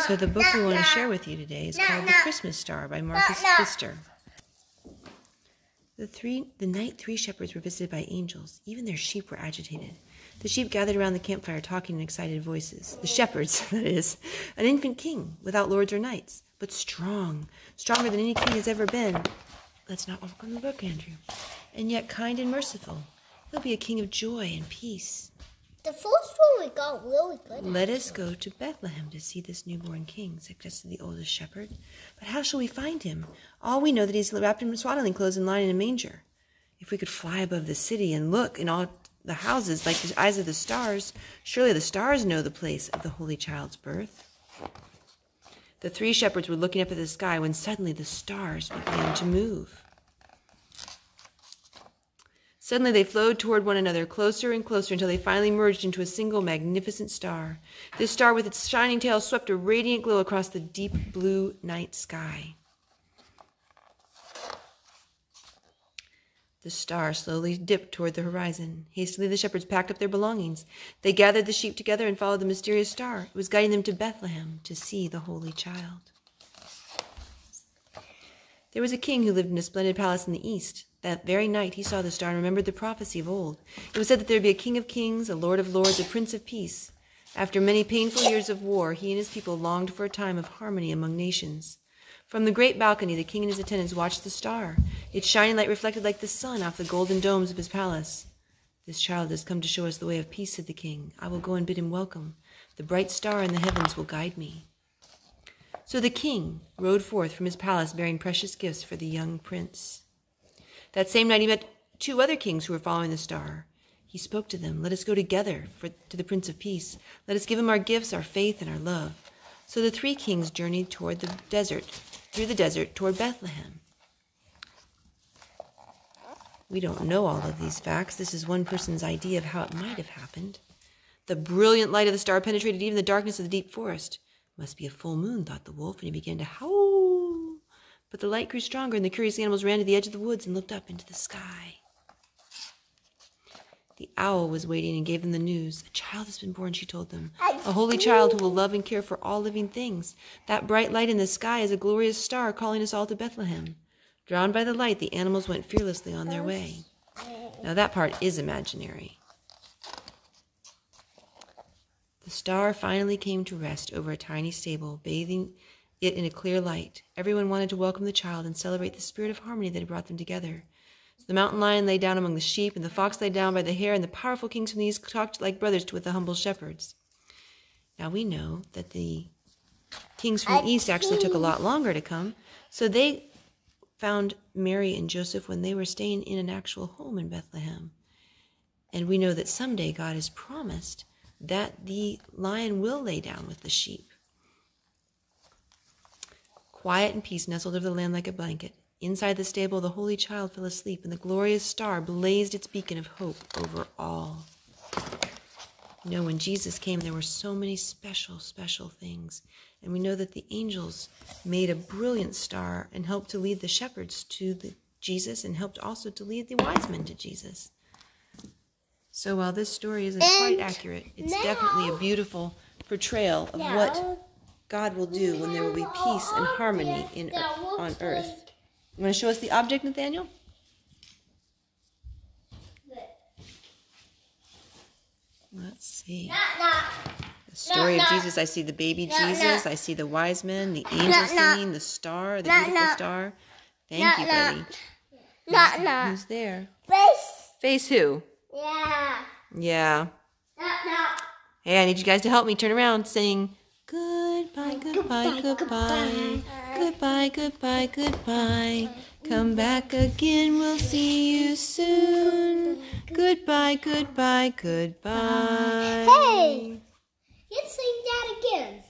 So the book we want to share with you today is called The Christmas Star by Marcus Pfister. The night 3 shepherds were visited by angels. Even their sheep were agitated. The sheep gathered around the campfire talking in excited voices. The shepherds, that is, an infant king without lords or knights, but strong, stronger than any king has ever been. Let's not overcome the book, Andrew. And yet kind and merciful. He'll be a king of joy and peace. The first one we got really good. Let us go to Bethlehem to see this newborn king, suggested the oldest shepherd. But how shall we find him? All we know that he's wrapped in swaddling clothes and lying in a manger. If we could fly above the city and look in all the houses like the eyes of the stars, surely the stars know the place of the Holy Child's birth. The 3 shepherds were looking up at the sky when suddenly the stars began to move. Suddenly they flowed toward one another, closer and closer, until they finally merged into a single magnificent star. This star with its shining tail swept a radiant glow across the deep blue night sky. The star slowly dipped toward the horizon. Hastily the shepherds packed up their belongings. They gathered the sheep together and followed the mysterious star. It was guiding them to Bethlehem to see the Holy Child. There was a king who lived in a splendid palace in the east. That very night he saw the star and remembered the prophecy of old. It was said that there would be a king of kings, a lord of lords, a prince of peace. After many painful years of war, he and his people longed for a time of harmony among nations. From the great balcony, the king and his attendants watched the star. Its shining light reflected like the sun off the golden domes of his palace. This child has come to show us the way of peace, said the king. I will go and bid him welcome. The bright star in the heavens will guide me. So the king rode forth from his palace bearing precious gifts for the young prince. That same night he met 2 other kings who were following the star. He spoke to them. Let us go together to the Prince of Peace. Let us give him our gifts, our faith, and our love. So the 3 kings journeyed through the desert toward Bethlehem. We don't know all of these facts. This is one person's idea of how it might have happened. The brilliant light of the star penetrated even the darkness of the deep forest. Must be a full moon, thought the wolf, and he began to howl. But the light grew stronger, and the curious animals ran to the edge of the woods and looked up into the sky. The owl was waiting and gave them the news. A child has been born, she told them. A holy child who will love and care for all living things. That bright light in the sky is a glorious star calling us all to Bethlehem. Drawn by the light, the animals went fearlessly on their way. Now that part is imaginary. The star finally came to rest over a tiny stable, bathing it in a clear light. Everyone wanted to welcome the child and celebrate the spirit of harmony that had brought them together. So the mountain lion lay down among the sheep, and the fox lay down by the hare, and the powerful kings from the east talked like brothers with the humble shepherds. Now we know that the kings from the east actually took a lot longer to come, so they found Mary and Joseph when they were staying in an actual home in Bethlehem. And we know that someday God has promised that the lion will lay down with the sheep. Quiet and peace nestled over the land like a blanket. Inside the stable, the Holy Child fell asleep, and the glorious star blazed its beacon of hope over all. You know, when Jesus came, there were so many special, special things. And we know that the angels made a brilliant star and helped to lead the shepherds to Jesus and helped also to lead the wise men to Jesus. So while this story isn't quite accurate, it's definitely a beautiful portrayal of what God will do when there will be peace and harmony on earth. You want to show us the object, Nathaniel? Let's see. The story of Jesus. I see the baby Jesus. I see the wise men, the angels singing, the star, the beautiful star. Thank you, buddy. Who's there? Face who? Yeah. Hey, I need you guys to help me. Turn around. Sing. Goodbye, goodbye, goodbye. Goodbye, goodbye, goodbye. Come back again, we'll see you soon. Goodbye, goodbye, goodbye. Hey! Let's sing that again.